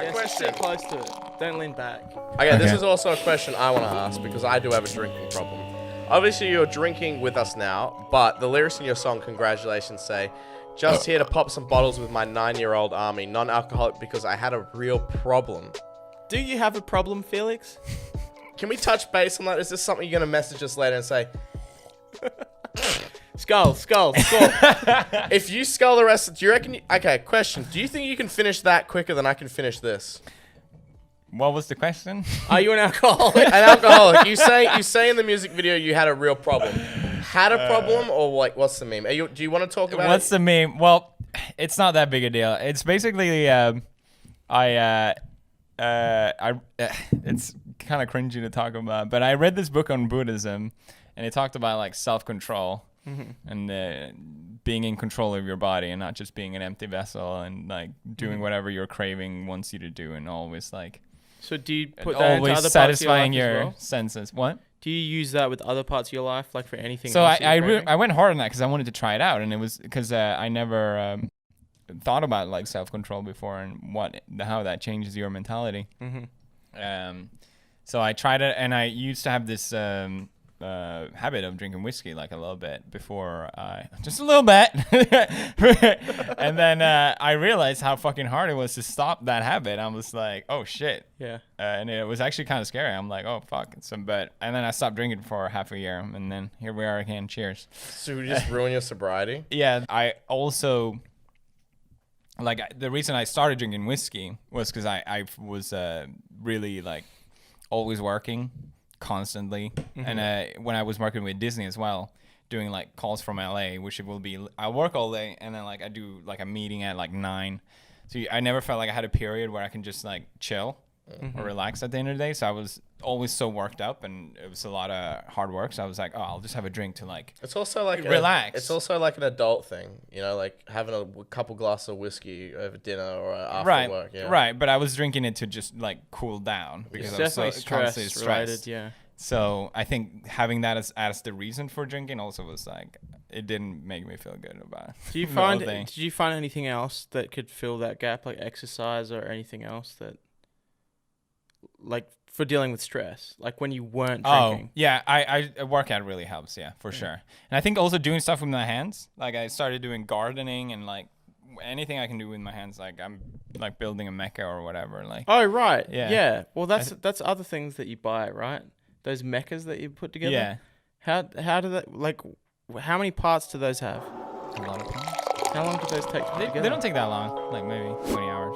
Yeah, question. sit close to it. Don't lean back. Okay, this is also a question I want to ask because I do have a drinking problem. Obviously, you're drinking with us now, but the lyrics in your song, Congratulations, say, just here to pop some bottles with my 9-year-old army, non-alcoholic because I had a real problem. Do you have a problem, Felix? Can we touch base on that? Is this something you're going to message us later and say, Skull. if you skull the rest, do you reckon... Okay, question. Do you think you can finish that quicker than I can finish this? What was the question? Are you an alcoholic? An alcoholic. You say in the music video you had a real problem. Had a problem or like what's the meme? Do you want to talk about What's it? the meme? Well, it's not that big a deal. It's basically it's kind of cringy to talk about, but I read this book on Buddhism, and it talked about like self-control and being in control of your body and not just being an empty vessel and like doing whatever your craving wants you to do and always like. So do you put that into always other satisfying parts of your your life as well? senses? What? Do you use that with other parts of your life, like for anything? So else I went hard on that because I wanted to try it out, and it was because I never thought about like self-control before and how that changes your mentality. So I tried it, and I used to have this habit of drinking whiskey like a little bit before just a little bit, and then I realized how fucking hard it was to stop that habit. I was like, oh shit. Yeah. And it was actually kind of scary. I'm like, oh fuck. And then I stopped drinking for half a year, and then here we are again. Cheers. So you just ruin your sobriety? Yeah. I also like the reason I started drinking whiskey was because I was really like always working constantly, and when I was working with Disney as well, doing like calls from LA, which it will be I work all day and then like I do like a meeting at like 9, so I never felt like I had a period where I can just like chill or relax at the end of the day. So I was always so worked up, and it was a lot of hard work, so I was like, oh, I'll just have a drink to like It's also like relax. It's also like an adult thing, you know, like having a couple glasses of whiskey over dinner or after right work. Yeah. right, but I was drinking it to just like cool down because It's I was definitely so constantly stress related, stressed. yeah. So I think having that as the reason for drinking also was like, it didn't make me feel good about it. Did you find anything else that could fill that gap, like exercise or anything else that, like for dealing with stress, like when you weren't drinking? Oh, yeah, I workout really helps, yeah, for sure. And I think also doing stuff with my hands, like I started doing gardening and like anything I can do with my hands, like I'm like building a mecha or whatever. Like, Oh, right. Yeah. Yeah. Well, that's other things that you buy, right? Those mechas that you put together. yeah, How do that, like, how many parts do those have? a lot of times. How long do those take to put together? They don't take that long, like maybe 20 hours.